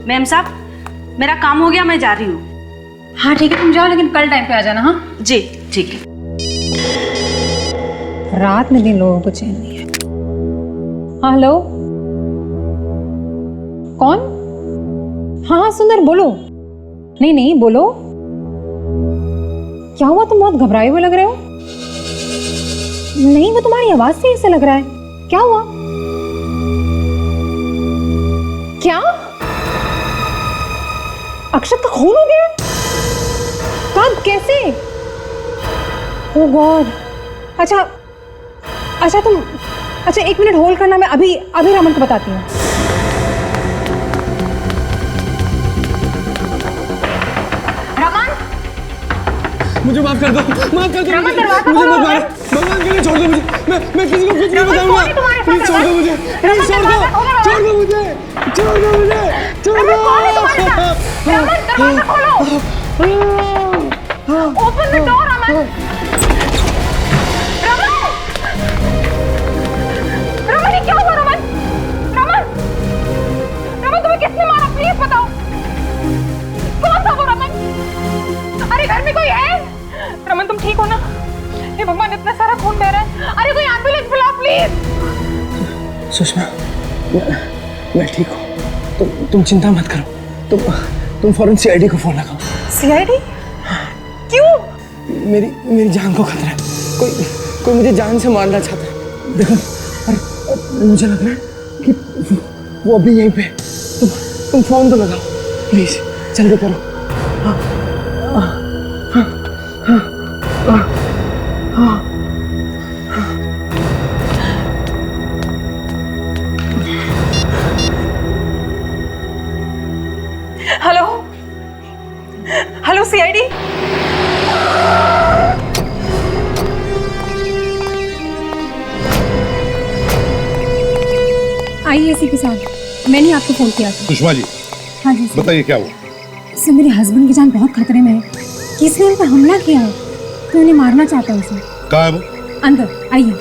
Ma'am साहब, मेरा काम हो गया, मैं जा रही हूँ। हाँ ठीक है, तुम जाओ, लेकिन कल टाइम पे आ जाना। हाँ जी ठीक है। रात में दिन लोगों को चैन नहीं है। हाँ हेलो, कौन? हाँ हाँ सुंदर, बोलो। नहीं नहीं बोलो, क्या हुआ? तुम बहुत घबराए हुए लग रहे हो। नहीं, वो तुम्हारी आवाज से ऐसा लग रहा है। क्या हुआ? क्या अक्षत का खून हो गया? कब, कैसे? ओह गॉड। अच्छा अच्छा तुम, अच्छा 1 मिनट होल्ड करना, मैं अभी अभी रमन को बताती हूँ। मुझे माफ कर दो, माफ कर दो। रमन, दरवाजा मुझे खोलो। मत मारो, भगवान के लिए छोड़ दो मुझे। मैं किसी को कुछ नहीं बताऊंगा। प्लीज छोड़ दो मुझे, प्लीज छोड़ दो, छोड़ दो मुझे, छोड़ दो मुझे, छोड़ दो। रमन दरवाजा खोलो। Open the door Raman. Raman, ये क्या हुआ रमन? रमन, रमन तुम्हें किसने मारा? प्लीज बताओ, कौन था वो रमन? अरे घर में कोई है? रमन तुम ठीक हो ना? हे भगवान, इतना सारा खून बह रहा है। अरे कोई एम्बुलेंस बुलाओ प्लीज। सुषमा, मैं ठीक हूँ, तुम चिंता मत करो। तुम फौरन सीआईडी को फोन लगाओ। सीआईडी? क्यों? मेरी जान को खतरा है। कोई मुझे जान से मारना चाहता है। देखो, और मुझे लग रहा है कि वो अभी यहीं पे। तुम फोन तो लगाओ प्लीज, जल्दी करो। हाँ हाँ हाँ हाँ हाँ। Hello hello CID. आइए एसीपी साहब, मैंने आपको फोन किया था। सुषमा जी, हाँ जी सर। बताइए क्या हुआ? सर मेरे हस्बैंड की जान बहुत खतरे में है। किसी ने उन पर हमला किया है, तो उन्हें मारना चाहता है उसे। कहाँ है वो? अंदर आइए।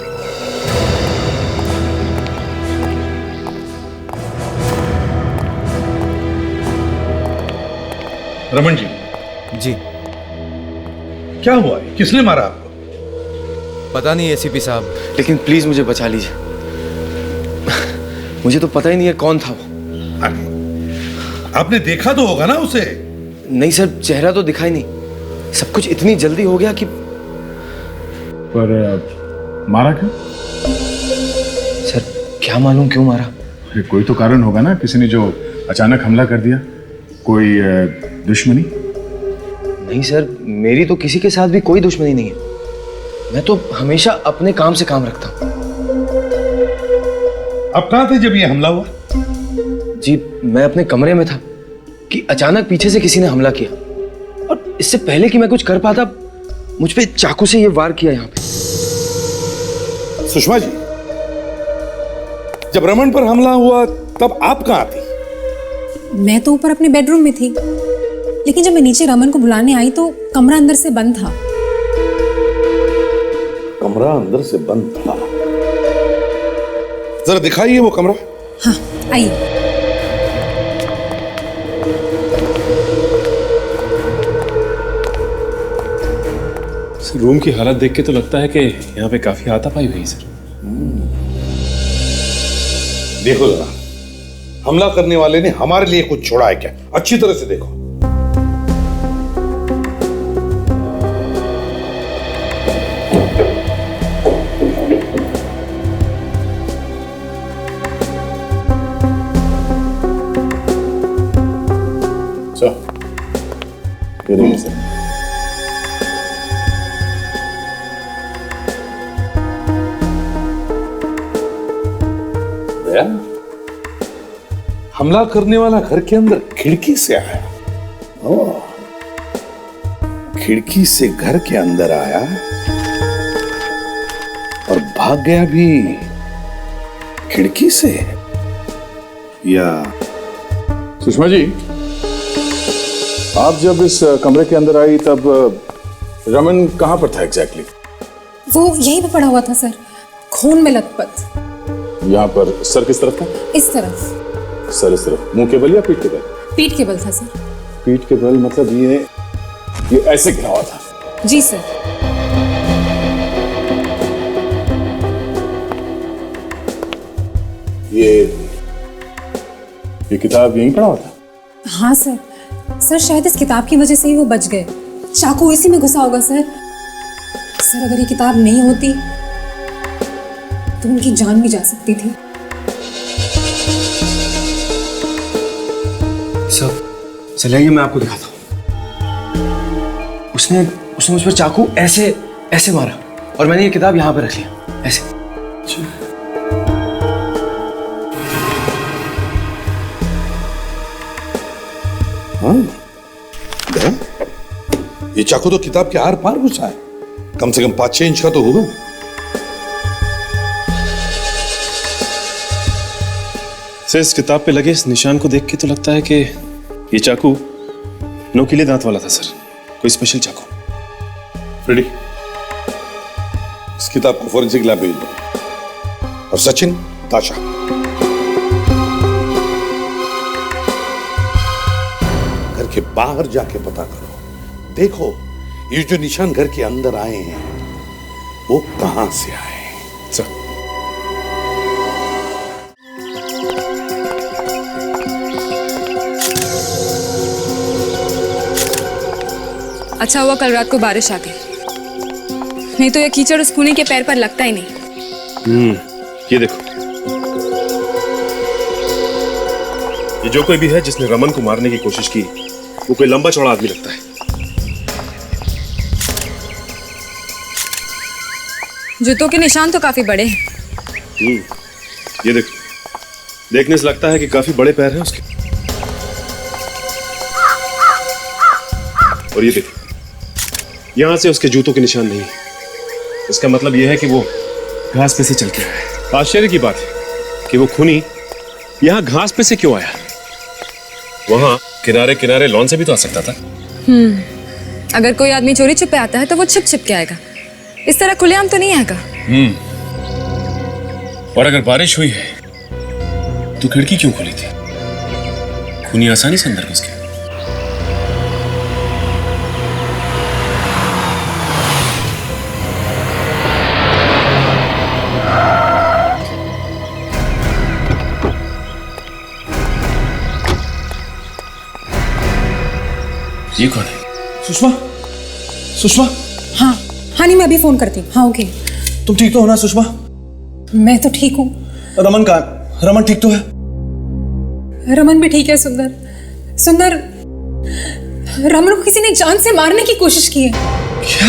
रमन जी, जी क्या हुआ है? किसने मारा आपको? पता नहीं एसीपी साहब। लेकिन प्लीज मुझे बचा लीजिए, मुझे तो पता ही नहीं है कौन था वो। अरे, आपने देखा तो होगा ना उसे? नहीं सर, चेहरा तो दिखाई नहीं। सब कुछ इतनी जल्दी हो गया कि। पर मारा क्यों? सर क्या मालूम क्यों मारा। अरे कोई तो कारण होगा ना, किसी ने जो अचानक हमला कर दिया। कोई दुश्मनी? नहीं सर, मेरी तो किसी के साथ भी कोई दुश्मनी नहीं है। मैं तो हमेशा अपने काम से काम रखता हूँ। आप कहाँ थे जब ये हमला हुआ? जी मैं अपने कमरे में था कि अचानक पीछे से किसी ने हमला किया, और इससे पहले कि मैं कुछ कर पाता, मुझ पे चाकू से ये वार किया यहाँ पे। सुषमा जी, जब रमन पर हमला हुआ तब आप कहाँ थी? मैं तो ऊपर अपने बेडरूम में थी, लेकिन जब मैं नीचे रमन को बुलाने आई तो कमरा अंदर से बंद था। कमरा अंदर से बंद था? जरा दिखाइए वो कमरा। हाँ आइए। रूम की हालत देख के तो लगता है कि यहाँ पे काफी हाथापाई हुई सर। देखो जरा, हमला करने वाले ने हमारे लिए कुछ छोड़ा है क्या? अच्छी तरह से देखो। सर हमला करने वाला घर के अंदर खिड़की से आया। ओह, खिड़की से घर के अंदर आया और भाग गया भी खिड़की से, या? सुषमा जी, आप जब इस कमरे के अंदर आई तब रमन कहां पर था एग्जैक्टली? वो यहीं पे पड़ा हुआ था सर, खून में लथपथ। यहाँ पर। सर किस तरफ था? इस तरफ। सर इस तरफ, मुंह के बल या पीठ के बल? पीठ के बल था सर। पीठ के बल मतलब ये ऐसे गिरा हुआ था? जी सर। ये किताब यहीं पड़ा हुआ था? हाँ सर। सर शायद इस किताब की वजह से ही वो बच गए। चाकू इसी में घुसा होगा सर। सर अगर ये किताब नहीं होती तो उनकी जान भी जा सकती थी। सब चलिए मैं आपको दिखाता हूँ। उसने मुझ पर चाकू ऐसे ऐसे मारा और मैंने ये किताब यहाँ पे रख लिया ऐसे। हाँ, ये चाकू तो किताब के आर पार घुसा है, कम से कम 5-6 इंच का तो होगा। सर इस किताब पे लगे इस निशान को देख के तो लगता है कि ये चाकू नोकीले दांत वाला था सर, कोई स्पेशल चाकू। फ्रेडी, इस किताब को फॉरेंसिक लैब भेज दो। और सचिन, ताशा, घर के बाहर जाके पता करो, देखो ये जो निशान घर के अंदर आए हैं वो कहां से आए। सर अच्छा हुआ कल रात को बारिश आ गई, नहीं तो ये कीचड़ उस खूनी के पैर पर लगता ही नहीं। ये देखो, ये जो कोई भी है जिसने रमन को मारने की कोशिश की वो कोई लंबा चौड़ा आदमी लगता है। जूतों के निशान तो काफी बड़े हैं। ये देखो, देखने से लगता है कि काफी बड़े पैर हैं उसके। और ये देखो, यहां से उसके जूतों के निशान नहीं, इसका मतलब यह है कि वो घास पे से चल के आया है। आश्चर्य की बात है कि वो खूनी यहां घास पे से क्यों आया? वहां किनारे किनारे लॉन से भी तो आ सकता था। अगर कोई आदमी चोरी छुपे आता है तो वो छिप छिप के आएगा, इस तरह खुलेआम तो नहीं आएगा। और अगर बारिश हुई है तो खिड़की क्यों खुली थी? खूनी आसानी से अंदर घुस गया। ये कौन है? सुषमा, सुषमा। हाँ हाँ, नहीं मैं अभी फोन करती हूँ। हाँ ओके। तुम ठीक तो हो ना सुषमा? मैं तो ठीक हूँ। रमन का, रमन ठीक तो है? रमन भी ठीक है। सुंदर, सुंदर, रमन को किसी ने जान से मारने की कोशिश की है। क्या?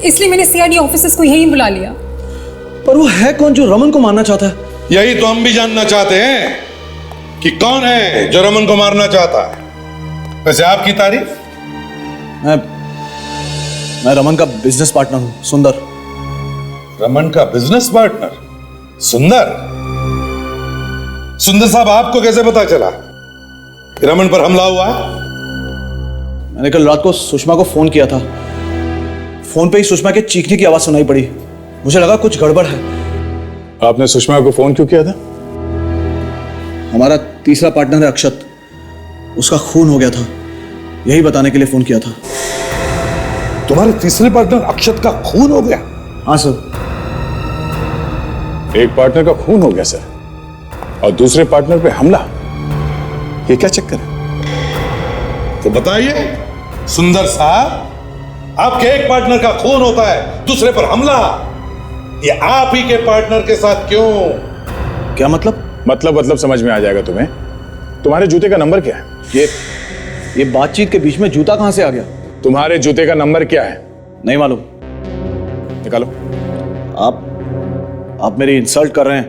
इसलिए मैंने सीआईडी ऑफिसर्स को यहीं बुला लिया। पर वो है कौन जो रमन को मारना चाहता है? यही तो हम भी जानना चाहते हैं कि कौन है जो रमन को मारना चाहता है। वैसे आपकी तारीफ? मैं रमन का बिजनेस पार्टनर हूं, सुंदर। रमन का बिजनेस पार्टनर सुंदर? सुंदर साहब, आपको कैसे पता चला कि रमन पर हमला हुआ है? मैंने कल रात को सुषमा को फोन किया था। फोन पे ही सुषमा के चीखने की आवाज सुनाई पड़ी। मुझे लगा कुछ गड़बड़ है। आपने सुषमा को फोन क्यों किया था? हमारा तीसरा पार्टनर है अक्षत, उसका खून हो गया था, यही बताने के लिए फोन किया था। तुम्हारे तीसरे पार्टनर अक्षत का खून हो गया? हाँ सर। एक पार्टनर का खून हो गया सर, और दूसरे पार्टनर पे हमला, ये क्या चक्कर है? तो बताइए सुंदर साहब, आपके एक पार्टनर का खून होता है, दूसरे पर हमला, ये आप ही के पार्टनर के साथ क्यों? क्या मतलब? मतलब समझ में आ जाएगा तुम्हें। तुम्हारे जूते का नंबर क्या है? ये बातचीत के बीच में जूता कहां से आ गया? तुम्हारे जूते का नंबर क्या है? नहीं मालूम। निकालो। आप मेरी इंसल्ट कर रहे हैं।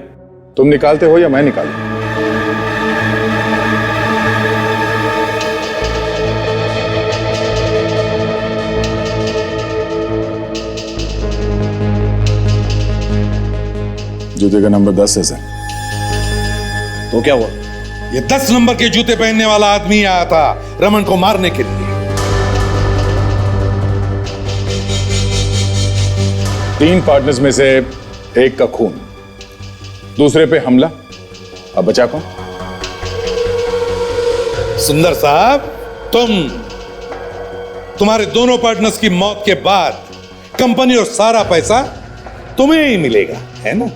तुम निकालते हो या मैं निकालूं? जूते का नंबर 10 है सर। तो क्या हुआ? ये 10 नंबर के जूते पहनने वाला आदमी आया था रमन को मारने के लिए। 3 पार्टनर्स में से एक का खून, दूसरे पे हमला, अब बचा कौन? सुंदर साहब, तुम्हारे दोनों पार्टनर्स की मौत के बाद कंपनी और सारा पैसा तुम्हें ही मिलेगा, है ना?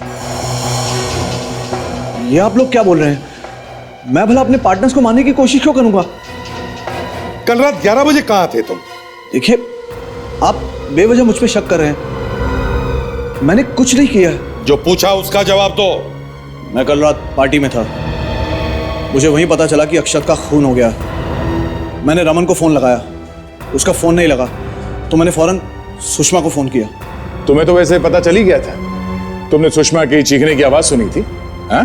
ये आप लोग क्या बोल रहे हैं? मैं भला अपने पार्टनर्स को मारने की कोशिश क्यों करूंगा? कल रात 11 बजे कहां थे तुम? देखिए, आप बेवजह मुझ पे शक कर रहे हैं। मैंने कुछ नहीं किया। जो पूछा उसका जवाब दो। मैं कल रात पार्टी में था। मुझे वहीं पता चला कि अक्षत का खून हो गया। मैंने रमन को फोन लगाया, उसका फोन नहीं लगा, तो मैंने फौरन सुषमा को फोन किया। तुम्हें तो वैसे पता चल ही गया था। तुमने सुषमा की चीखने की आवाज सुनी थी, हाँ?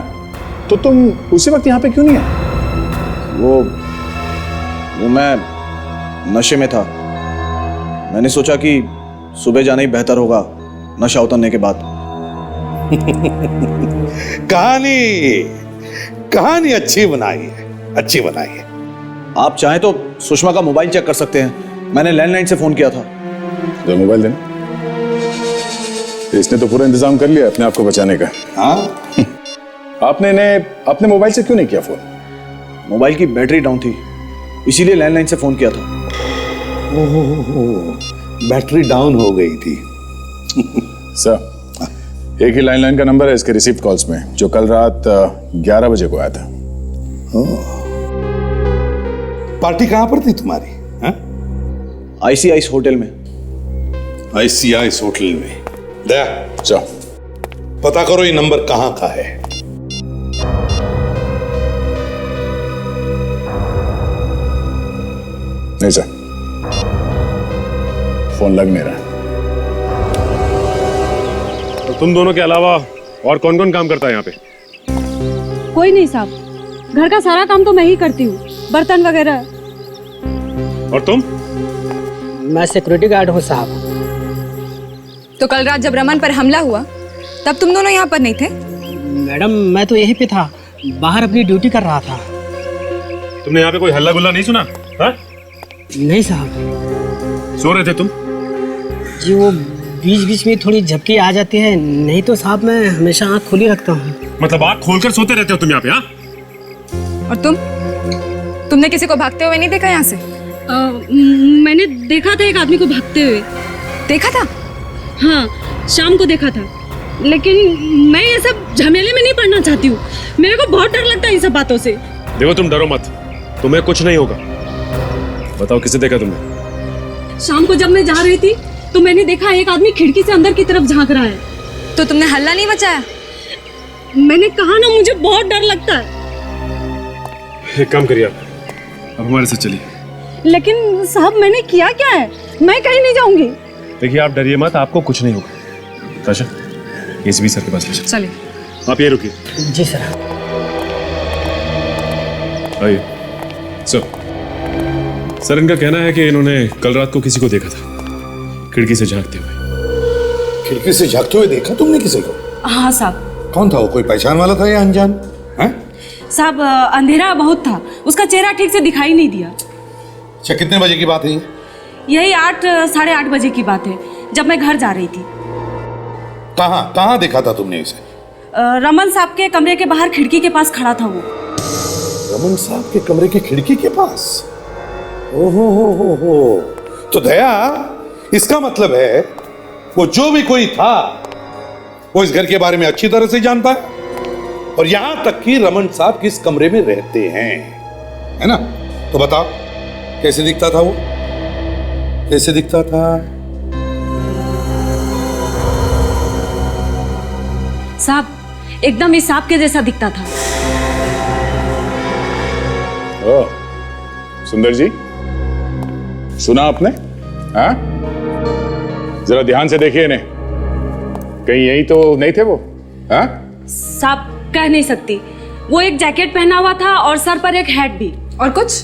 तो तुम उसी वक्त यहाँ पे क्यों नहीं आए? वो मैं नशे में था। मैंने सोचा कि सुबह जाना ही बेहतर होगा नशा उतरने के बाद। कहानी अच्छी बनाई है, अच्छी बनाई है। आप चाहें तो सुषमा का मोबाइल चेक कर सकते हैं। मैंने लैंडलाइन से फोन किया था। जो मोबाइल देना। इसने तो पूरा इंतजाम कर लिया अपने आप को बचाने का। हाँ? आपने इन्हें अपने मोबाइल से क्यों नहीं किया फोन? मोबाइल की बैटरी डाउन थी, इसीलिए लैंडलाइन से फोन किया था। बैटरी डाउन हो गई थी। सर, एक ही लैंडलाइन का नंबर है इसके रिसीव्ड कॉल्स में, जो कल रात 11 बजे को आया था। पार्टी कहां पर थी तुम्हारी? आईसीआईस होटल में। आईसीआईस होटल में? दया, जाओ पता करो ये नंबर कहां का है। नहीं सर, फोन लग नहीं रहा। तो तुम दोनों के अलावा और कौन कौन काम करता है यहाँ पे? कोई नहीं साहब, घर का सारा काम तो मैं ही करती हूँ, बर्तन वगैरह। और तुम? मैं सिक्योरिटी गार्ड हूँ साहब। तो कल रात जब रमन पर हमला हुआ तब तुम दोनों यहाँ पर नहीं थे? मैडम, मैं तो यहीं पे था, बाहर अपनी ड्यूटी कर रहा था। तुमने यहाँ पे कोई हल्ला गुल्ला नहीं सुना? हाँ? नहीं साहब सो रहे थे तुम? जी, वो बीच बीच में थोड़ी झपकी आ जाती है, नहीं तो साहब मैं हमेशा आँख खुली रखता हूँ। मतलब आँख खोलकर सोते रहते हो तुम यहाँ पे? हाँ? और तुमने किसी को भागते हुए नहीं देखा यहाँ से? मैंने देखा था एक आदमी को भागते हुए। देखा था? हाँ, शाम को देखा था, लेकिन मैं ये सब झमेले में नहीं पड़ना चाहती हूँ। मेरे को बहुत डर लगता है इन सब बातों से। देखो, तुम डरो मत, तुम्हें कुछ नहीं होगा। बताओ, किसे देखा तुमने? शाम को जब मैं जा रही थी तो मैंने देखा एक आदमी खिड़की से अंदर की तरफ झांक रहा है। तो तुमने हल्ला नहीं मचाया? मैंने कहा ना, मुझे बहुत डर लगता है। एक काम करिए, आप अब हमारे साथ चलिए। लेकिन साहब, मैंने किया क्या है? मैं कहीं नहीं जाऊंगी। देखिए, आप डरिए मत, आपको कुछ नहीं होगा। ताशा, एसीपी सर के पास ले चलिए। आप ये रुकिए। जी सर। आइए। सर, इनका कहना है कि इन्होंने कल रात को किसी को देखा था खिड़की से झांकते हुए। खिड़की से झांकते हुए देखा तुमने किसी को? हाँ साहब। कौन था वो? कोई पहचान वाला था या अनजान? साहब, अंधेरा बहुत था, उसका चेहरा ठीक से दिखाई नहीं दिया। अच्छा, कितने बजे की बात है ये? यही 8 साढ़े 8 बजे की बात है, जब मैं घर जा रही थी। कहाँ देखा था तुमने इसे? रमन साहब के कमरे के बाहर खिड़की के पास खड़ा था वो। रमन साहब के कमरे की खिड़की के पास? ओहो हो। तो दया, इसका मतलब है वो जो भी कोई था वो इस घर के बारे में अच्छी तरह से जानता है, और यहां तक कि रमन साहब किस कमरे में रहते हैं, है ना? तो बताओ, कैसे दिखता था वो? कैसे दिखता था? साहब, एकदम इस सांप के जैसा दिखता था। ओ, सुंदर जी, सुना आपने? हाँ? जरा ध्यान से देखिए इन्हें, कहीं यही तो नहीं थे वो? हाँ? साहब, कह नहीं सकती। वो एक जैकेट पहना हुआ था और सर पर एक हैट भी। और कुछ?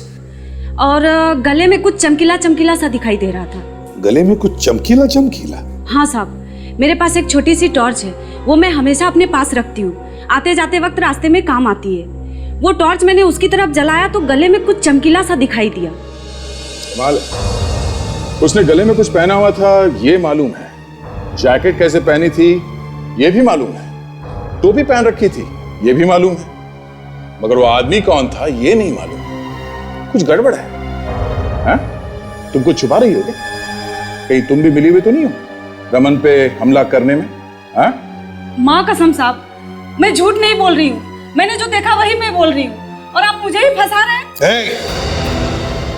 और गले में कुछ चमकीला चमकीला सा दिखाई दे रहा था। गले में कुछ चमकीला चमकीला? हाँ साहब, मेरे पास एक छोटी सी टॉर्च है, वो मैं हमेशा अपने पास रखती हूँ, आते जाते वक्त रास्ते में काम आती है। वो टॉर्च मैंने उसकी तरफ जलाया तो गले में कुछ चमकीला सा दिखाई दिया। उसने गले में कुछ पहना हुआ था ये मालूम है, जैकेट कैसे पहनी थी ये भी मालूम है, टोपी पहन रखी थी ये भी मालूम है, मगर वो आदमी कौन था ये नहीं मालूम। कुछ गड़बड़ है? हाँ? तुम कुछ छुपा रही हो क्या? कहीं तुम भी मिली हुई तो नहीं हो रमन पे हमला करने में? हाँ? माँ कसम साहब, मैं झूठ नहीं बोल रही हूँ। मैंने जो देखा वही मैं बोल रही हूँ और आप मुझे ही फंसा रहे हैं।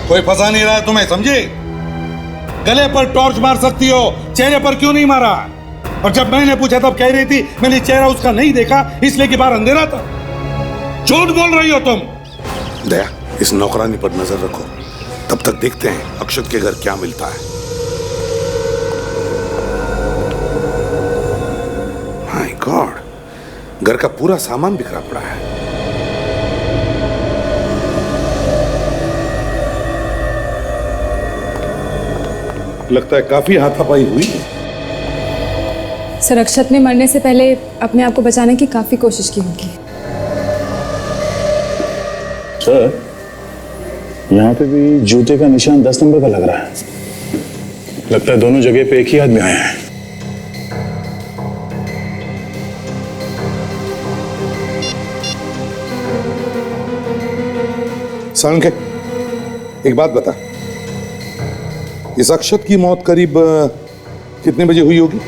कोई फंसा नहीं रहा है तुम्हें, समझे? गले पर टॉर्च मार सकती हो, चेहरे पर क्यों नहीं मारा? और जब मैंने पूछा तब कह रही थी मैंने चेहरा उसका नहीं देखा इसलिए कि बाहर अंधेरा था। झूठ बोल रही हो तुम। दया, इस नौकरानी पर नजर रखो, तब तक देखते हैं अक्षत के घर क्या मिलता है। माय गॉड, घर का पूरा सामान बिखरा पड़ा है। लगता है काफी हाथापाई हुई है। सर, अक्षत ने मरने से पहले अपने आप को बचाने की काफी कोशिश की होगी। सर, यहाँ पे भी जूते का निशान 10 नंबर का लग रहा है। लगता है दोनों जगह पे एक ही आदमी आया है। सांके, एक बात बता, इस अक्षत की मौत करीब कितने बजे हुई होगी?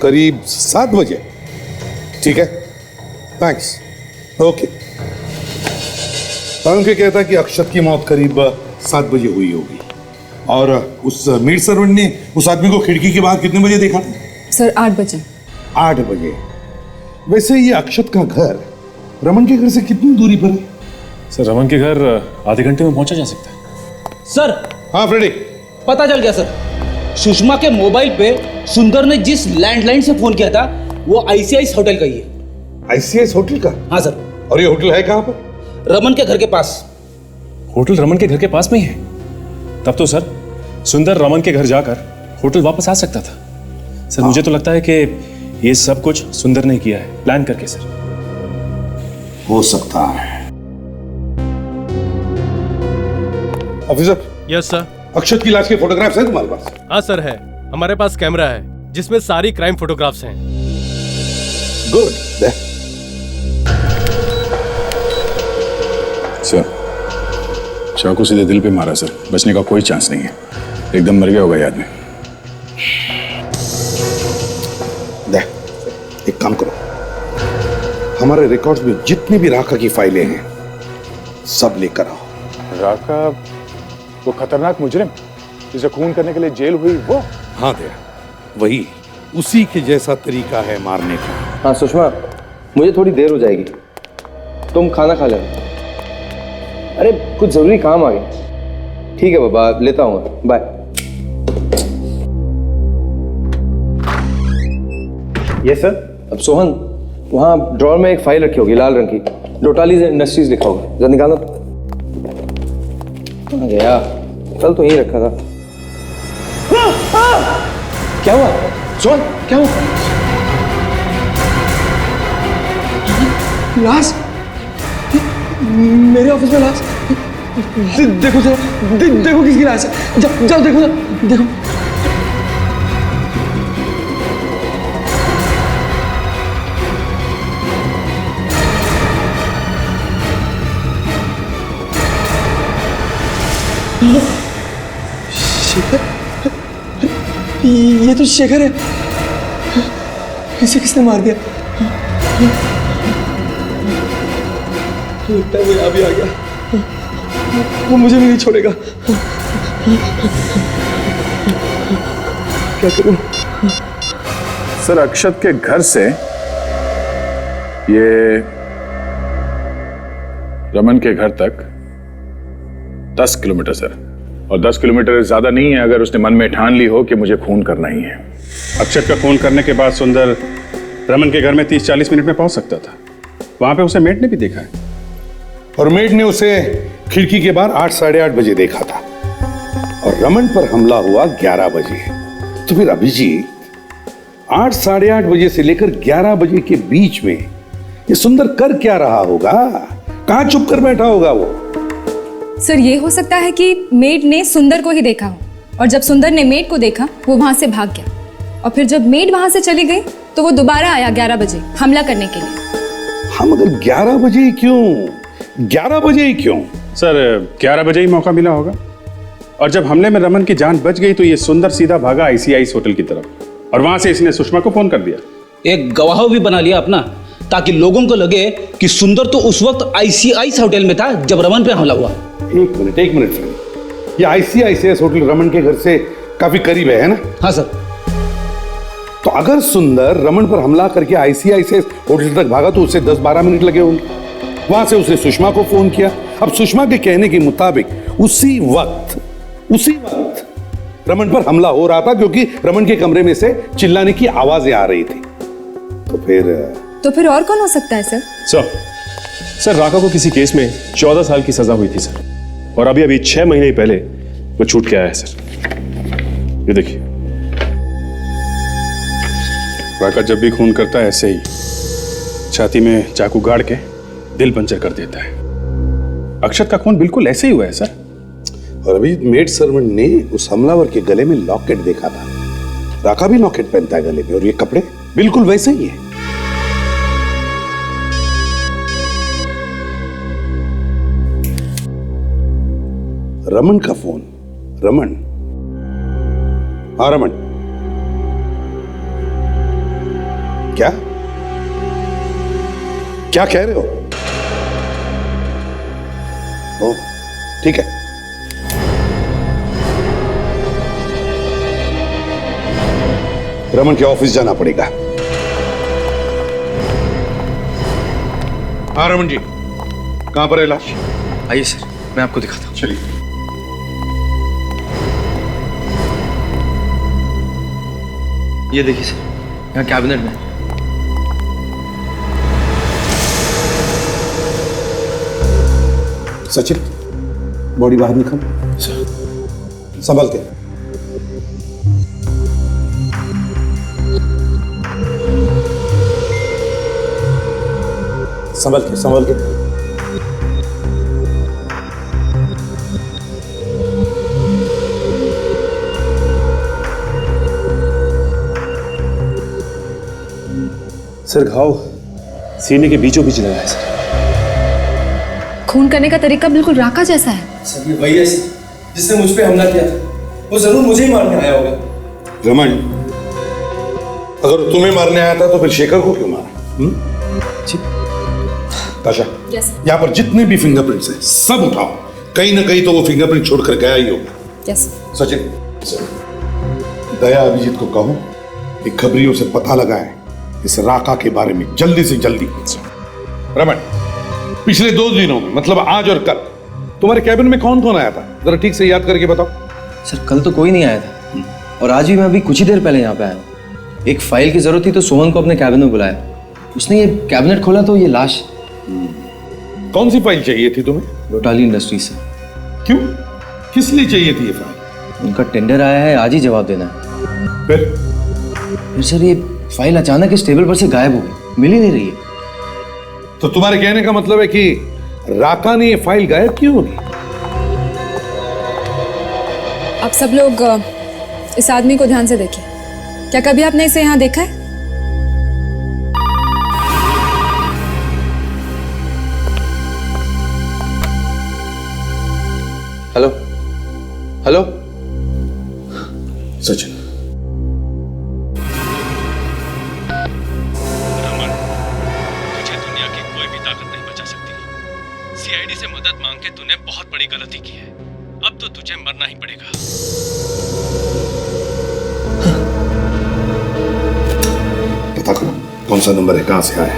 करीब 7 बजे। ठीक है, थैंक्स, ओके। सांके कहता कि अक्षत की मौत करीब 7 बजे हुई होगी और उस मेड सर्वेंट ने उस आदमी को खिड़की के बाहर कितने बजे देखा? सर 8 बजे। 8 बजे। वैसे ये अक्षत का घर रमन के घर से कितनी दूरी पर है? सर, रमन के घर आधे घंटे में पहुंचा जा सकता है। सर, हाँ फ्रेडी, पता चल गया सर। सुषमा के मोबाइल पे सुंदर ने जिस लैंडलाइन से फोन किया था वो आईसीआई होटल का ही है। आईसीआई होटल का? हाँ सर। और ये होटल है कहाँ पर? रमन के घर के पास। होटल रमन के घर के पास में ही है? तब तो सर सुंदर रमन के घर जाकर होटल वापस आ सकता था। सर, मुझे तो लगता है कि ये सब कुछ सुंदर ने किया है, प्लान करके। सर, हो सकता है। ऑफिसर। Yes sir. अक्षत की लाश के फोटोग्राफ्स हैं तुम्हारे पास? हाँ सर, है। हमारे पास कैमरा है जिसमें सारी क्राइम फोटोग्राफ्स हैं। गुड। सर, चाकू सीधे दिल पे मारा सर, बचने का कोई चांस नहीं है। एकदम मर गया होगा ये आदमी। एक काम करो, हमारे रिकॉर्ड्स में जितनी भी राका की फाइलें हैं सब लेकर आओ। राका, वो खतरनाक मुजरिम जिसे खून करने के लिए जेल हुई, वो? हाँ दया, वही। उसी के जैसा तरीका है मारने का। हाँ सुषमा, मुझे थोड़ी देर हो जाएगी, तुम खाना खा लेना। अरे कुछ जरूरी काम आ गया। ठीक है बाबा, लेता हूँ, बाय। ये सर। अब सोहन, वहाँ ड्रॉर में एक फाइल रखी होगी लाल रंग की, डोटालीज इंडस्ट्रीज लिखा होगा, जरा निकालो। कहाँ गया? कल तो यहीं रखा था। क्या हुआ सोहन, क्या हुआ? लाश मेरे ऑफिस में, लाश। देखो जरा, देखो किसकी लाश है। जाओ देखो ना, देखो। शेखर, ये तो शेखर है। इसे किसने मार दिया? लगता है वो यहाँ भी आ गया। वो मुझे भी नहीं छोड़ेगा। क्या करूं? सर, अक्षत के घर से ये रमन के घर तक 10 किलोमीटर सर, और 10 किलोमीटर ज्यादा नहीं है अगर उसने मन में ठान ली हो कि मुझे खून करना ही है। अक्षत का खून करने के बाद सुंदर रमन के घर में 30-40 मिनट में पहुंच सकता था। वहां पे उसे मेट ने भी देखा है, और मेड ने उसे खिड़की के बाहर 8-8:30 बजे देखा था, और रमन पर हमला हुआ 11 बजे। तो फिर अभिजीत 8-8:30 बजे से लेकर 11 बजे के बीच में ये सुंदर कर क्या रहा होगा? कहां छुप कर बैठा होगा वो? सर, ये हो सकता है कि मेड ने सुंदर को ही देखा हो, और जब सुंदर ने मेड को देखा वो वहां से भाग गया, और फिर जब मेड वहां से चली गई तो वो दोबारा आया 11 बजे हमला करने के लिए। हम अगर 11 बजे ही क्यों? 11 बजे ही क्यों? सर 11 बजे ही मौका मिला होगा, और जब हमले में रमन की जान बच गई तो ये सुंदर सीधा भागा आईसीआईस होटल की तरफ, और वहां से इसने सुषमा को फोन कर दिया। एक गवाह भी बना लिया अपना, ताकि लोगों को लगे कि सुंदर तो उस वक्त आईसीआईस होटल में था जब रमन पे हमला हुआ। एक मिनट फ्रेंड, ये आईसीआईसीएस होटल रमन के घर से काफी करीब है ना? हाँ सर। तो अगर सुंदर रमन पर हमला करके आईसीआईसीएस होटल तक भागा तो उसे 10-12 मिनट लगे होंगे। वहां से उसने सुषमा को फोन किया। अब सुषमा के कहने के मुताबिक उसी वक्त रमन पर हमला हो रहा था, क्योंकि रमन के कमरे में से चिल्लाने की आवाजें आ रही थी। तो फिर और कौन हो सकता है सर? सर राका को किसी केस में 14 साल की सजा हुई थी सर, और अभी 6 महीने पहले वो छूट के आया है सर। ये देखिए, राका जब भी खून करता है ऐसे ही छाती में चाकू गाड़ के दिल पंचर कर देता है। अक्षत का खून बिल्कुल ऐसे ही हुआ है सर। और अभी मेड सर्वेंट ने उस हमलावर के गले में लॉकेट देखा था। राका भी लॉकेट पहनता है गले में, और ये कपड़े बिल्कुल वैसे ही है। रमन का फोन। रमन, हाँ रमन, क्या क्या कह रहे हो? ओ, ठीक है। रमन के ऑफिस जाना पड़ेगा। हाँ रमन जी, कहां पर है लाश? आइए सर, मैं आपको दिखाता हूँ। चलिए। ये देखिए सर, यहाँ कैबिनेट में। सचिन, बॉडी बाहर निकाल। संभल के। संभल के। सर घाव सीने के बीचों बीच लगा है सर। खून करने का तरीका बिल्कुल राका जैसा है। सर ये वही है जिसने मुझ पे हमला किया था। वो जरूर मुझे ही मारने आया होगा। रमन, अगर तुम्हें मारने आया था तो फिर शेखर को क्यों मारा? ताशा, यहाँ पर जितने भी फिंगरप्रिंट्स हैं सब उठाओ। कहीं ना कहीं तो वो फिंगरप्रिंट छोड़कर गया ही होगा। यस सचिन, दया अभिजीत को कहो कि खबरियों से पता लगाए इस राका के बारे में जल्दी से जल्दी। रमन, पिछले 2 दिनों में, मतलब आज और कल, तुम्हारे कैबिन में कौन कौन आया था? जरा ठीक से याद करके बताओ। सर कल तो कोई नहीं आया था, और आज भी मैं अभी कुछ ही देर पहले यहाँ पे आया हूँ। एक फाइल की जरूरत थी तो सोहन को अपने कैबिन में बुलाया। उसने ये कैबिनेट खोला तो ये लाश। कौन सी फाइल चाहिए थी तुम्हें? लोटाली इंडस्ट्रीज से। क्यों, किस लिए चाहिए थी ये फाइल? उनका टेंडर आया है, आज ही जवाब देना है। फिर सर ये फाइल अचानक इस टेबल पर से गायब हो गई, मिल ही नहीं रही है। तो तुम्हारे कहने का मतलब है कि राका ने ये फाइल गायब क्यों होगी? आप सब लोग इस आदमी को ध्यान से देखिए। क्या कभी आपने इसे यहाँ देखा है? हेलो हेलो सचिन, तुझे दुनिया की कोई भी ताकत नहीं बचा सकती। सीआईडी से मदद मांग के तूने बहुत बड़ी गलती की है। अब तो तुझे मरना ही पड़ेगा। पता करो कौन सा नंबर है, कहां से आया है।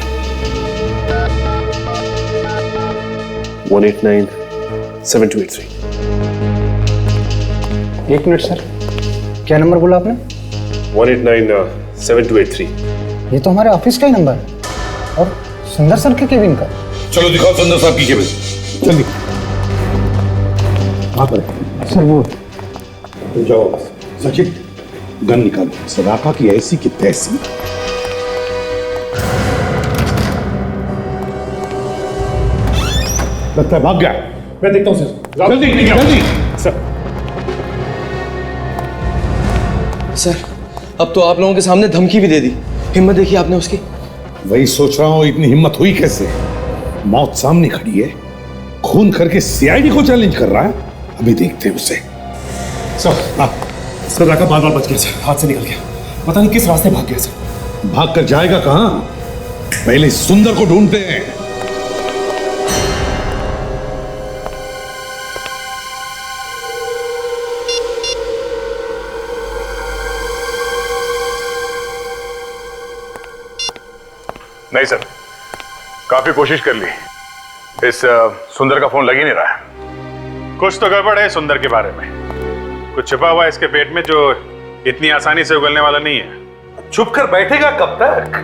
189-7283। एक मिनट सर, क्या नंबर बोला आपने? 189-7283। ये तो हमारे ऑफिस का ही नंबर है, और सुंदर सर के केबिन का। चलो दिखाओ सुंदर साहब की केबिन। जल्दी। कहां पर है सर? वो तुम जाओ। सचिन, गन निकालो। सदाका की ऐसी की तैसी। लगता है भाग गया। मैं देखता हूँ सर। जल्दी जल्दी। सर अब तो आप लोगों के सामने धमकी भी दे दी। हिम्मत देखी आपने उसकी। वही सोच रहा हूं, इतनी हिम्मत हुई कैसे? मौत सामने खड़ी है, खून करके सीआईडी को चैलेंज कर रहा है। अभी देखते हैं उसे। सर राका बार बच गया सर, हाथ से निकल गया। पता नहीं किस रास्ते भाग गया सर। भाग कर जाएगा कहां? पहले सुंदर को ढूंढते हैं। नहीं सर, काफी कोशिश कर ली, इस सुंदर का फोन लग ही नहीं रहा है। कुछ तो गड़बड़ है सुंदर के बारे में। कुछ छिपा हुआ है इसके पेट में जो इतनी आसानी से उगलने वाला नहीं है। चुप कर बैठेगा कब तक?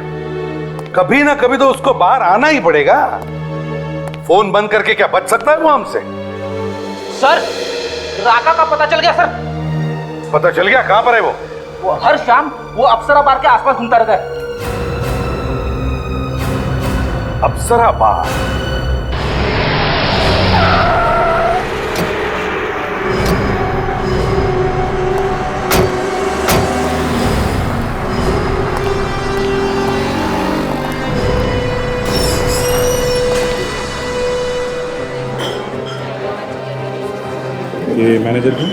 कभी ना कभी तो उसको बाहर आना ही पड़ेगा। फोन बंद करके क्या बच सकता है वो हमसे? सर, राका का पता चल गया सर। पता चल गया? कहां पर है वो हर शाम वो अप्सरा बार के आसपास घूमता रहता है। अप्सरा बार? ये मैनेजर क्यों?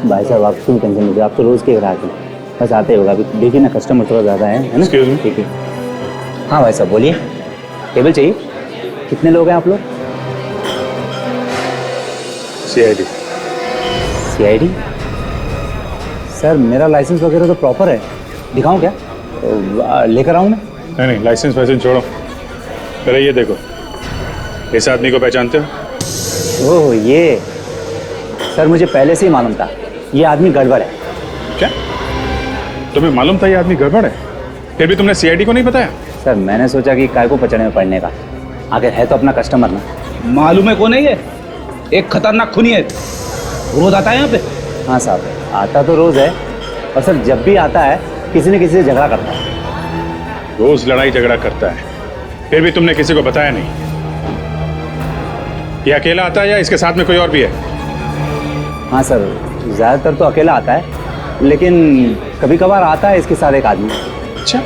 भाई साहब आप क्यों टेंशन लीजिए, आप तो रोज के ग्राहक हैं, बस आते होगा। अभी देखिए ना कस्टमर थोड़ा ज़्यादा है ना। ठीक है। हाँ भाई साहब बोलिए, टेबल चाहिए? कितने लोग हैं आप लोग? सीआईडी। सीआईडी? सर मेरा लाइसेंस वगैरह तो प्रॉपर है, दिखाऊं क्या? लेकर आऊं मैं? नहीं, लाइसेंस वाइसेंस छोड़ो, पहले ये देखो, इस आदमी को पहचानते हो? ओह ये, सर मुझे पहले से ही मालूम था ये आदमी गड़बड़ है। क्या तुम्हें मालूम था ये आदमी गड़बड़ है, फिर भी तुमने सीआईडी को नहीं बताया? सर मैंने सोचा कि काय को पचड़े में पड़ने का, अगर है तो अपना कस्टमर ना। मालूम है कौन है ये? एक खतरनाक खूनी है, रोज आता है यहाँ पे। हाँ साहब आता तो रोज है, और सर जब भी आता है किसी न किसी से झगड़ा करता है। रोज लड़ाई झगड़ा करता है, फिर भी तुमने किसी को बताया नहीं? ये अकेला आता है या इसके साथ में कोई और भी है? हाँ सर ज़्यादातर तो अकेला आता है, लेकिन कभी कभार आता है इसके साथ एक आदमी। अच्छा,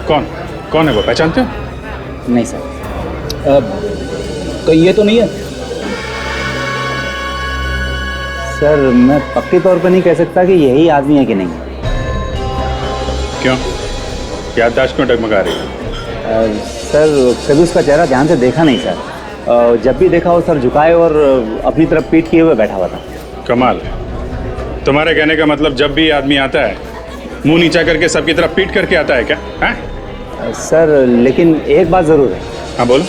कौन कौन है वो, पहचानते हो? नहीं सर। कहीं ये तो नहीं है? सर मैं पक्के तौर पर नहीं कह सकता कि यही आदमी है कि नहीं। क्यों, याददाश्त क्यों डगमगा रही है? सर कभी उसका चेहरा ध्यान से देखा नहीं सर, जब भी देखा वो सर झुकाए और अपनी तरफ पीठ किए हुए बैठा हुआ था। कमाल, तुम्हारे कहने का मतलब जब भी आदमी आता है मुंह नीचा करके सबकी तरफ पीट करके आता है क्या? है सर लेकिन एक बात जरूर है। हाँ बोलो,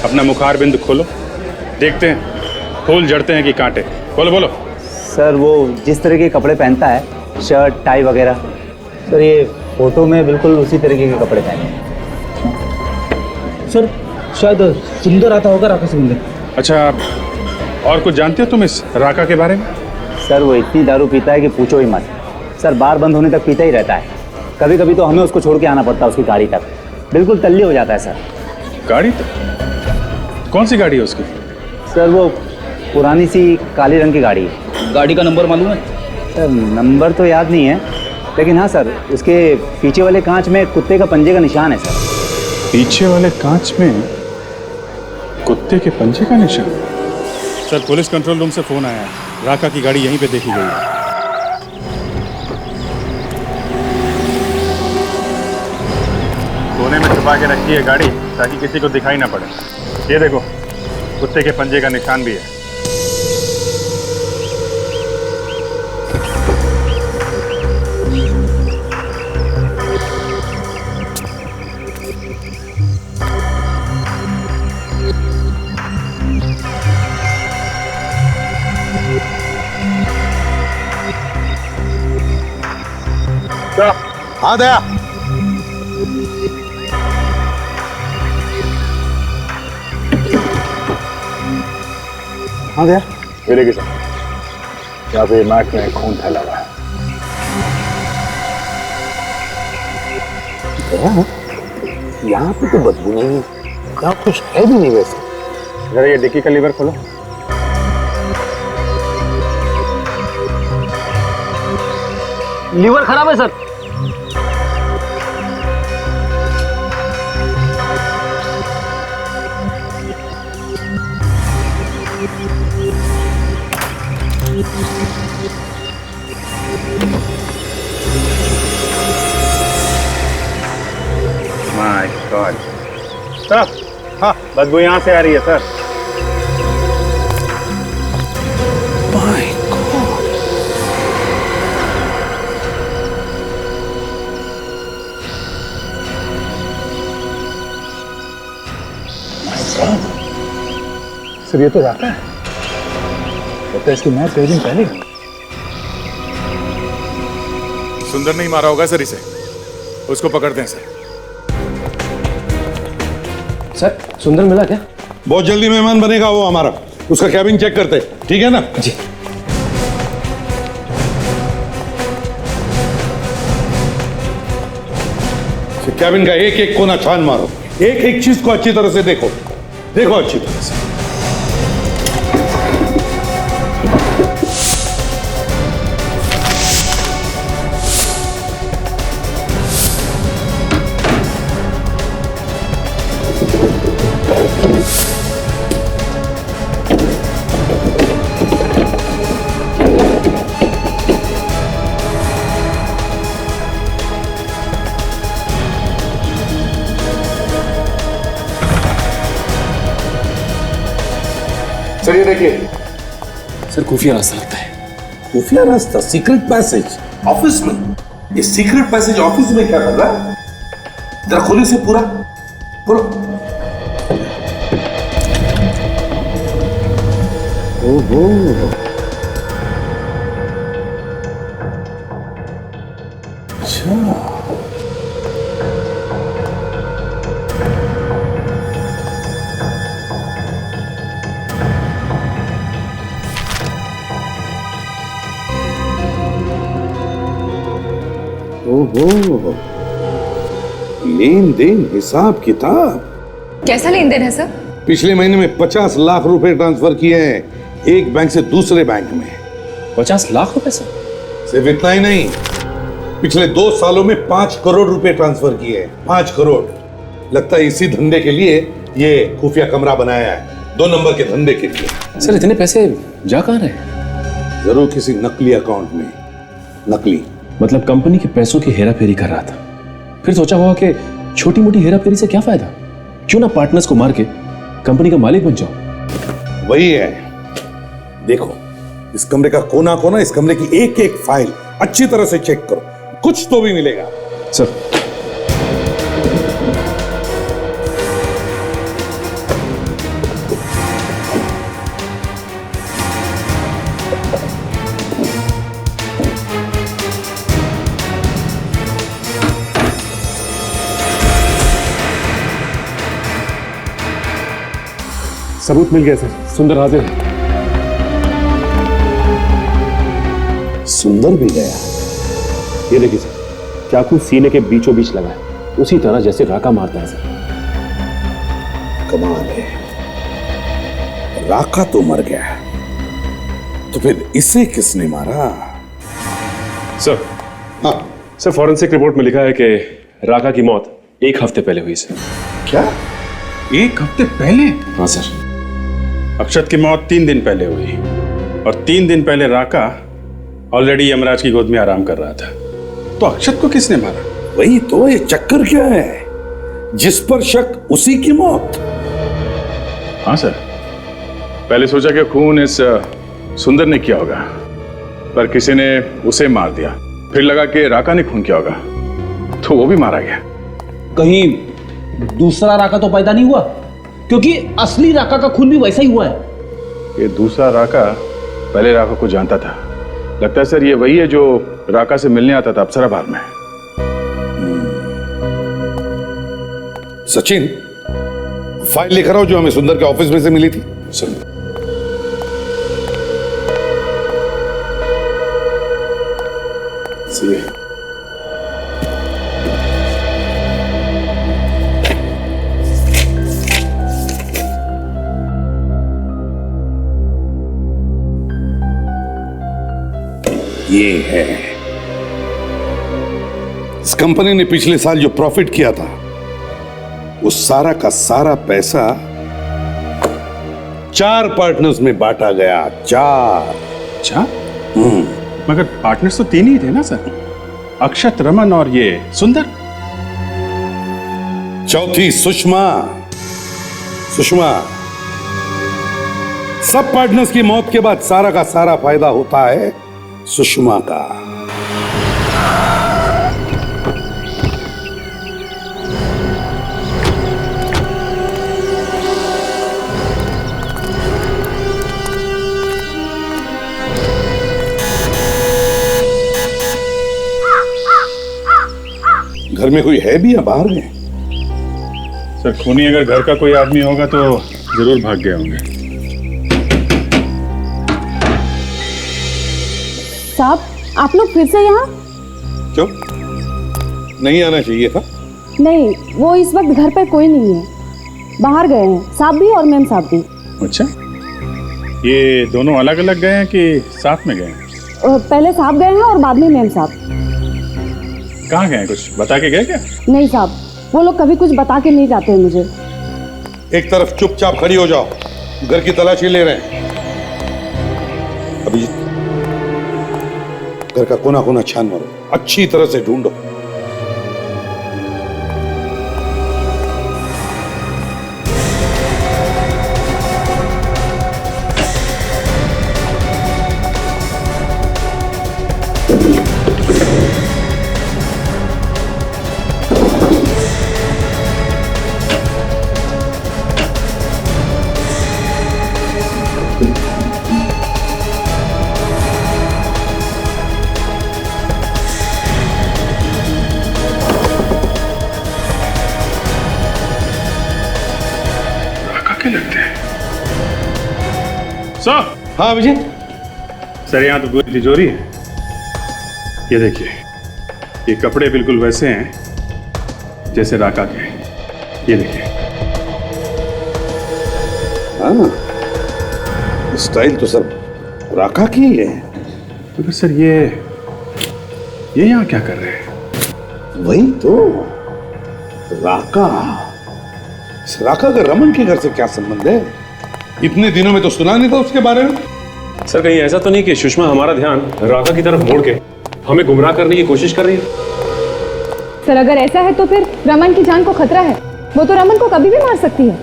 अपना मुखार बिंदु खोलो, देखते हैं फूल जड़ते हैं कि कांटे। बोलो बोलो। सर वो जिस तरह के कपड़े पहनता है, शर्ट टाई वगैरह, सर ये फोटो में बिल्कुल उसी तरीके के कपड़े पहने हैं। सर शायद सुंदर आता होगा, राका सुंदर। अच्छा, और कुछ जानते हो तुम इस राका के बारे में? सर वो इतनी दारू पीता है कि पूछो ही मत। सर बार बंद होने तक पीता ही रहता है, कभी कभी तो हमें उसको छोड़ के आना पड़ता है उसकी गाड़ी तक, बिल्कुल तल्ली हो जाता है सर। गाड़ी तक? कौन सी गाड़ी है उसकी? सर वो पुरानी सी काली रंग की गाड़ी है। गाड़ी का नंबर मालूम है? सर नंबर तो याद नहीं है, लेकिन हाँ सर उसके पीछे वाले कांच में कुत्ते का पंजे का निशान है सर। पीछे वाले कांच में कुत्ते के पंजे का निशान? सर पुलिस कंट्रोल रूम से फोन आया है, राका की गाड़ी यहीं पे देखी गई है। कोने में छुपा के रखी है गाड़ी ताकि किसी को दिखाई ना पड़े। ये देखो, कुत्ते के पंजे का निशान भी है। हाँ दया, हाँ दया, ये देखिए सर, यहाँ पे मैट में खून फैला हुआ है। यहाँ पे तो बदबू नहीं, यहाँ कुछ है भी नहीं वैसे। जरा ये डिक्की का लीवर खोलो। लीवर खराब है सर। सर, हाँ बदबू यहाँ से आ रही है सर। सर ये तो राका है, लगता है इसकी मौत कई दिन पहले। सुंदर नहीं मारा होगा सर इसे, उसको पकड़ते हैं सर। सर सुंदर मिला क्या? बहुत जल्दी मेहमान बनेगा वो हमारा, उसका कैबिन चेक करते, ठीक है ना? जी। कैबिन का एक एक कोना छान मारो, एक एक चीज को अच्छी तरह से देखो, देखो अच्छी तरह से। सर ये देखिए। सर खुफिया रास्ता लगता है। खुफिया रास्ता, सीक्रेट पैसेज ऑफिस में? ये सीक्रेट पैसेज ऑफिस में क्या कर रहा है? जरा खोलिए से पूरा बोलो। ओहो, अच्छा। ओहो, लेन देन हिसाब किताब। कैसा लेन देन है सर? पिछले महीने में 50 लाख रुपए ट्रांसफर किए हैं एक बैंक से दूसरे बैंक में। 50 लाख रुपए सर? सिर्फ इतना ही नहीं, पिछले 2 सालों में 5 करोड़ रुपए ट्रांसफर किए हैं। 5 करोड़। लगता है इसी धंधे के लिए ये खुफिया कमरा बनाया है, 2 नंबर के धंधे के लिए। सर इतने पैसे जा कहां रहे? जरूर किसी नकली अकाउंट में। नकली मतलब कंपनी के पैसों की हेरा फेरी कर रहा था, फिर सोचा होगा कि छोटी मोटी हेरा फेरी से क्या फायदा, क्यों ना पार्टनर्स को मार के कंपनी का मालिक बन जाओ। वही है। देखो इस कमरे का कोना कोना, इस कमरे की एक एक फाइल अच्छी तरह से चेक करो, कुछ तो भी मिलेगा। सर सबूत मिल गया सर, सुंदर हाजिर है। सुंदर भी गया। ये देखिए सर, चाकू सीने के बीचों बीच लगा है, उसी तरह जैसे राका मारता है सर। कमाल है, राका तो मर गया, तो फिर इसे किसने मारा? सर हाँ सर, फॉरेंसिक रिपोर्ट में लिखा है कि राका की मौत 1 हफ्ते पहले हुई सर। क्या 1 हफ्ते पहले? हाँ सर। अक्षत की मौत 3 दिन पहले हुई और 3 दिन पहले राका ऑलरेडी यमराज की गोद में आराम कर रहा था। तो अक्षत को किसने मारा? वही तो, ये चक्कर क्या है? जिस पर शक उसी की मौत। हाँ सर, पहले सोचा कि खून इस सुंदर ने किया होगा, पर किसी ने उसे मार दिया। फिर लगा कि राका ने खून किया होगा, तो वो भी मारा गया। कहीं दूसरा राका तो पैदा नहीं हुआ? क्योंकि असली राका का खून भी वैसा ही हुआ है। ये दूसरा राका पहले राका को जानता था। लगता है सर ये वही है जो राका से मिलने आता था अप्सरा बार में। सचिन, फाइल लेकर आओ जो हमें सुंदर के ऑफिस में से मिली थी। सर ये है, इस कंपनी ने पिछले साल जो प्रॉफिट किया था वो सारा का सारा पैसा 4 पार्टनर्स में बांटा गया। 4। मगर पार्टनर्स तो 3 ही थे ना सर, अक्षत, रमन और ये सुंदर। चौथी सुषमा सुषमा, सब पार्टनर्स की मौत के बाद सारा का सारा फायदा होता है सुषमा का। घर में कोई है भी या बाहर गए? सर, खूनी अगर घर का कोई आदमी होगा तो जरूर भाग गए होंगे। साहब, आप लोग फिर से यहाँ? क्यों? नहीं आना चाहिए था? नहीं, वो इस वक्त घर पर कोई नहीं है, बाहर गए हैं, साहब भी और मैम साहब भी। अच्छा, ये दोनों अलग अलग गए हैं कि साथ में गए हैं? पहले साहब गए हैं और बाद में मैम साहब। कहाँ गए? कुछ बता के गए क्या? नहीं साहब, वो लोग कभी कुछ बता के नहीं जाते हैं मुझे। एक तरफ चुपचाप खड़ी हो जाओ, घर की तलाशी ले रहे हैं। अभिजीत, घर का कोना कोना छान मारो, अच्छी तरह से ढूंढो। सर। हाँ अभिजीत। सर, यहाँ तो पूरी तिजोरी है। ये देखिए, ये कपड़े बिल्कुल वैसे हैं जैसे राका के। ये देखिए। हाँ, स्टाइल तो सर राका की ही है। तो फिर सर ये यहाँ क्या कर रहे हैं? वही तो, राका। इस राका का रमन के घर से क्या संबंध है? इतने दिनों में तो सुना नहीं था उसके बारे में। सर, कहीं ऐसा तो नहीं कि सुषमा हमारा ध्यान राका की तरफ मोड़ के हमें गुमराह करने की कोशिश कर रही है? सर, अगर ऐसा है तो फिर रमन की जान को खतरा है। वो तो रमन को कभी भी मार सकती है।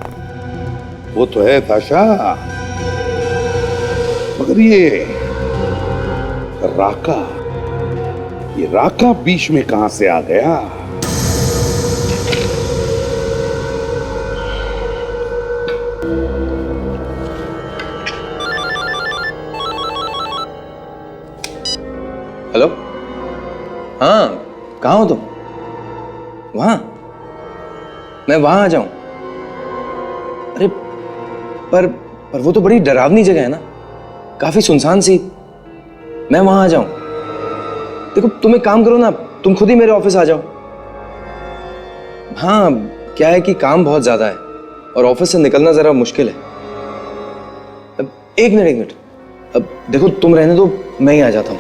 वो तो है ताशा, मगर ये राका बीच में कहां से आ गया? हेलो, हाँ, कहाँ हो तुम? वहाँ? मैं वहाँ आ जाऊँ? अरे पर वो तो बड़ी डरावनी जगह है ना, काफी सुनसान सी। मैं वहाँ आ जाऊँ? देखो, तुम एक काम करो ना, तुम खुद ही मेरे ऑफिस आ जाओ। हाँ, क्या है कि काम बहुत ज्यादा है और ऑफिस से निकलना जरा मुश्किल है। अब एक मिनट, अब देखो, तुम रहने दो, मैं ही आ जाता हूँ।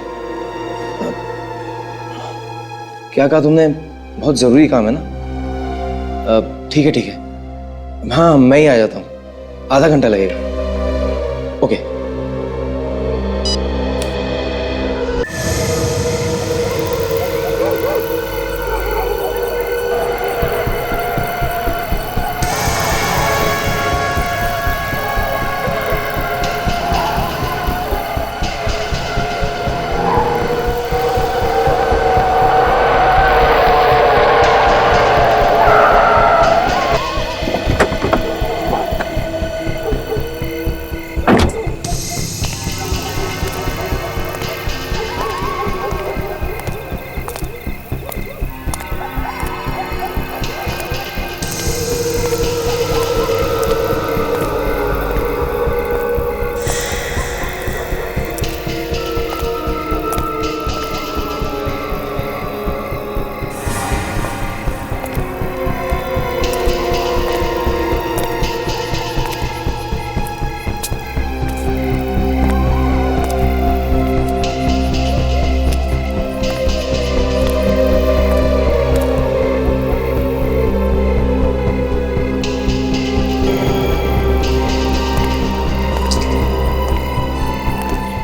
क्या कहा तुमने? बहुत जरूरी काम है ना? ठीक है, हाँ, मैं ही आ जाता हूँ, आधा घंटा लगेगा। ओके।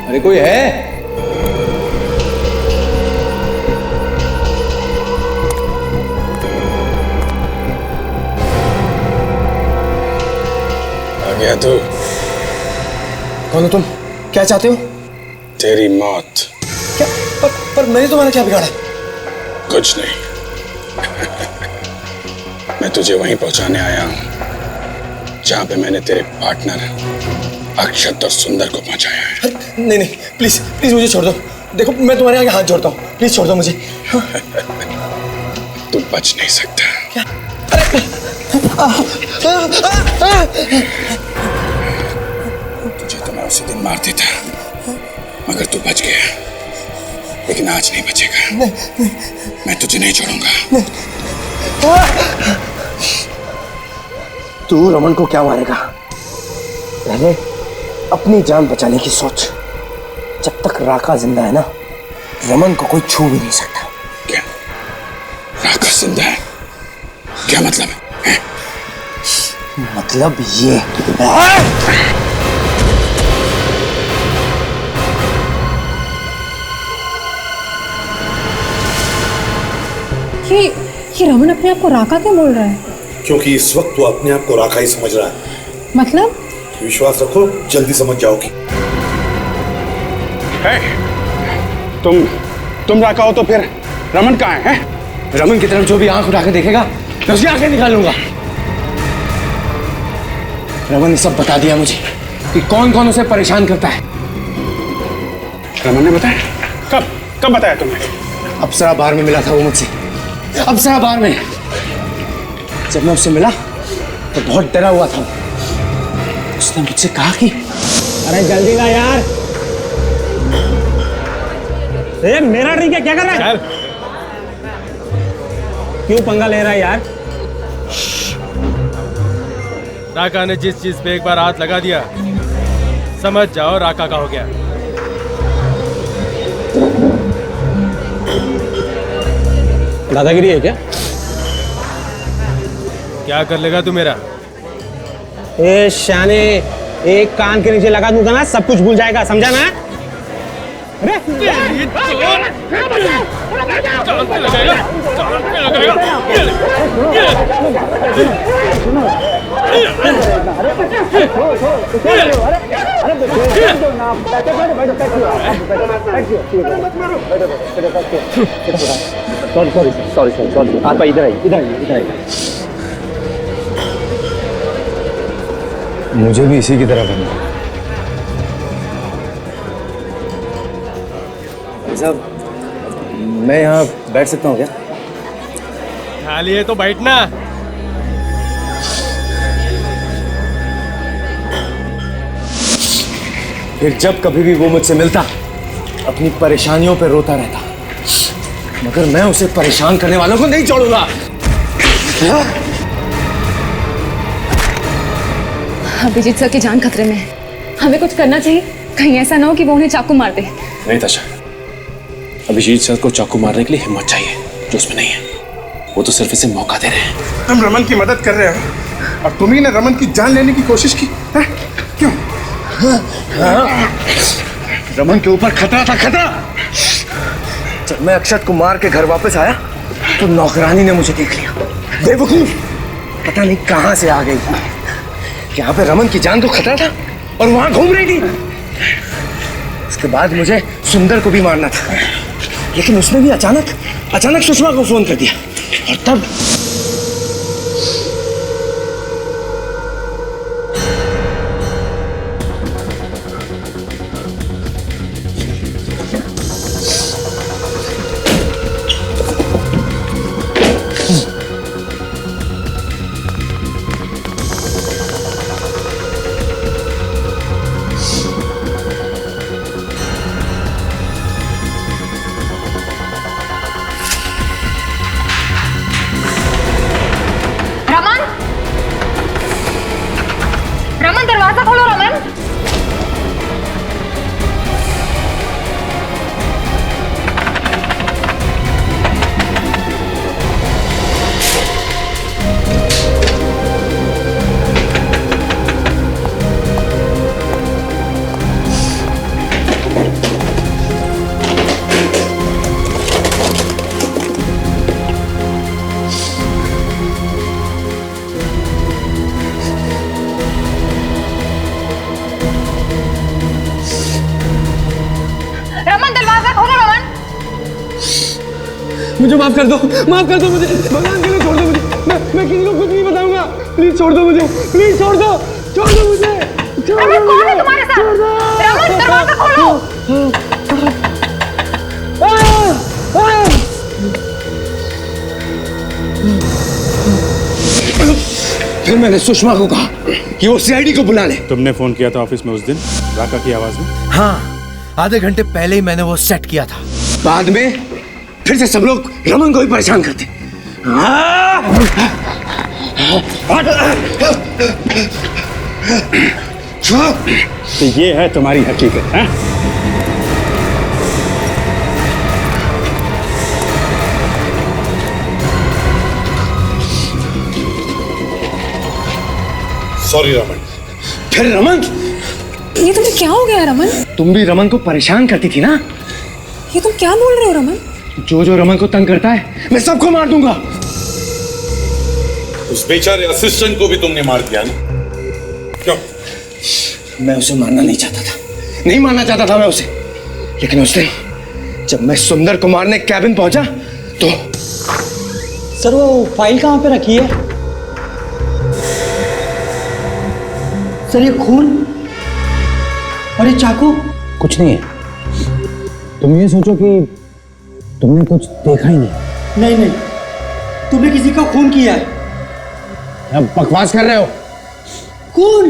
अरे कोई है? गया तू। कौन हो तुम? क्या चाहते हो? तेरी मौत। क्या? पर मैंने तुम्हारा क्या बिगाड़ा? कुछ नहीं। मैं तुझे वहीं पहुंचाने आया हूं जहां पे मैंने तेरे पार्टनर अक्षत और सुंदर को पहुंचाया है। नहीं नहीं, प्लीज प्लीज मुझे छोड़ दो। देखो मैं तुम्हारे आगे हाथ जोड़ता हूँ, प्लीज छोड़ दो मुझे। तू बच नहीं सकता। क्या? तुझे तो मैं उसी दिन मार देता मगर तू बच गया, लेकिन आज नहीं बचेगा। मैं तुझे नहीं छोड़ूंगा। तू रमन को क्या मारेगा? पहले अपनी जान बचाने की सोच। जब तक राका जिंदा है ना, रमन को कोई छू भी नहीं सकता। क्या? राका जिंदा है? क्या मतलब है? मतलब ये ये रमन अपने आप को राका क्यों बोल रहा है? क्योंकि इस वक्त वो अपने आप को राका ही समझ रहा है। मतलब? विश्वास रखो, जल्दी समझ जाओगी। तुम राका हो तो फिर रमन कहाँ है? रमन की तरफ जो भी आंख उठा के देखेगा मैं उसकी आंखें निकालूंगा। रमन ने सब बता दिया मुझे कि कौन कौन उसे परेशान करता है। रमन ने बताया? कब बताया तुमने? अप्सरा बार में मिला था वो मुझसे। अप्सरा बार में जब मैं उससे मिला तो बहुत डरा हुआ था। उसने मुझसे कहा कि अरे जल्दी ला यार। मेरा ड्रिंक है, क्या कर रहा है? क्यों पंगा ले रहा है यार? राका ने जिस चीज पे एक बार हाथ लगा दिया, समझ जाओ राका का हो गया। दादागिरी है क्या? क्या कर लेगा तू मेरा? ए शाने, एक कान के नीचे लगा दूंगा ना, सब कुछ भूल जाएगा, समझा ना? अरे सॉरी आप इधर आइए। मुझे भी इसी की तरह बनना। साहब, मैं यहाँ बैठ सकता हूँ क्या? खाली है तो बैठना। फिर जब कभी भी वो मुझसे मिलता अपनी परेशानियों पे रोता रहता, मगर मैं उसे परेशान करने वालों को नहीं छोड़ूंगा। अभिजीत सर की जान खतरे में है, हमें कुछ करना चाहिए। कहीं ऐसा ना हो कि वो उन्हें चाकू मार दे। नहीं ताशा, अभिजीत सर को चाकू मारने के लिए हिम्मत चाहिए जो उसमें नहीं है। वो तो सिर्फ इसे मौका दे रहे हैं। तुम रमन की मदद कर रहे हो और तुम ही ने रमन की जान लेने की कोशिश की है? क्यों? रमन के ऊपर खतरा था, खतरा। जब मैं अक्षत को मार के घर वापस आया तो नौकरानी ने मुझे देख लिया। बेवकूफ, पता नहीं कहां से आ गई। यहाँ पे रमन की जान तो खतरा था और वहां घूम रही थी। उसके बाद मुझे सुंदर को भी मारना था, लेकिन उसने भी अचानक सुषमा को फोन कर दिया और तब दरवाजा खोलो रमन। मुझे माफ कर दो मुझे, भगवान के लिए छोड़ दो मुझे, मैं किसी को कुछ नहीं बताऊंगा, प्लीज छोड़ दो मुझे, प्लीज छोड़ दो मुझे, रमन कौन है तुम्हारे साथ? रमन दरवाजा खोलो। फिर मैंने सुषमा को कहा कि वो सीआईडी को बुला ले। तुमने फोन किया था ऑफिस में उस दिन राका की आवाज में? हाँ, आधे घंटे पहले ही मैंने वो सेट किया था। बाद में फिर से सब लोग रमन को ही परेशान करते। तो ये है तुम्हारी हकीकत है? सॉरी रमन। फिर रमन, ये तुम्हें क्या हो गया रमन? तुम भी रमन को परेशान करती थी ना? ये तुम क्या बोल रहे हो रमन? जो रमन को तंग करता है मैं सबको मार दूंगा। उस बेचारे असिस्टेंट को भी तुमने मार दिया ना? क्यों? मैं उसे मारना नहीं चाहता था, नहीं मारना चाहता था मैं उसे, लेकिन उस दिन जब मैं सुंदर को मारने कैबिन पहुंचा तो सर वो फाइल कहाँ पे रखी है? सर ये खून और ये चाकू? कुछ नहीं है। तुम ये सोचो कि तुमने कुछ देखा ही नहीं। नहीं तुमने किसी का खून किया है। अब बकवास कर रहे हो। खून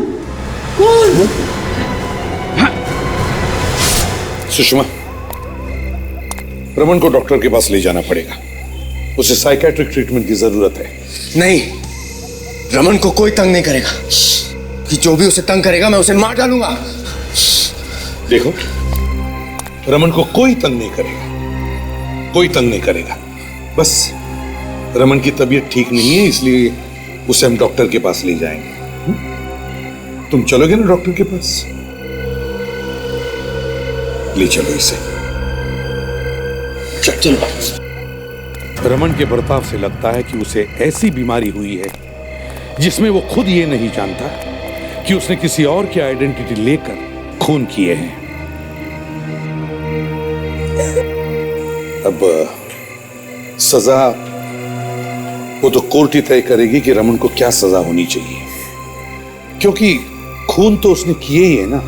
सुषमा, रमन को डॉक्टर के पास ले जाना पड़ेगा, उसे साइकेट्रिक ट्रीटमेंट की जरूरत है। नहीं, रमन को कोई तंग नहीं करेगा, कि जो भी उसे तंग करेगा मैं उसे मार डालूंगा। देखो, रमन को कोई तंग नहीं करेगा, बस रमन की तबीयत ठीक नहीं है, इसलिए उसे हम डॉक्टर के पास ले जाएंगे। तुम चलोगे ना डॉक्टर के पास? ले चलो इसे। चलो। रमन के बर्ताव से लगता है कि उसे ऐसी बीमारी हुई है जिसमें वो खुद ये नहीं जानता कि उसने किसी और की आइडेंटिटी लेकर खून किए हैं। अब सजा वो तो कोर्ट ही तय करेगी कि रमन को क्या सजा होनी चाहिए, क्योंकि खून तो उसने किए ही है ना।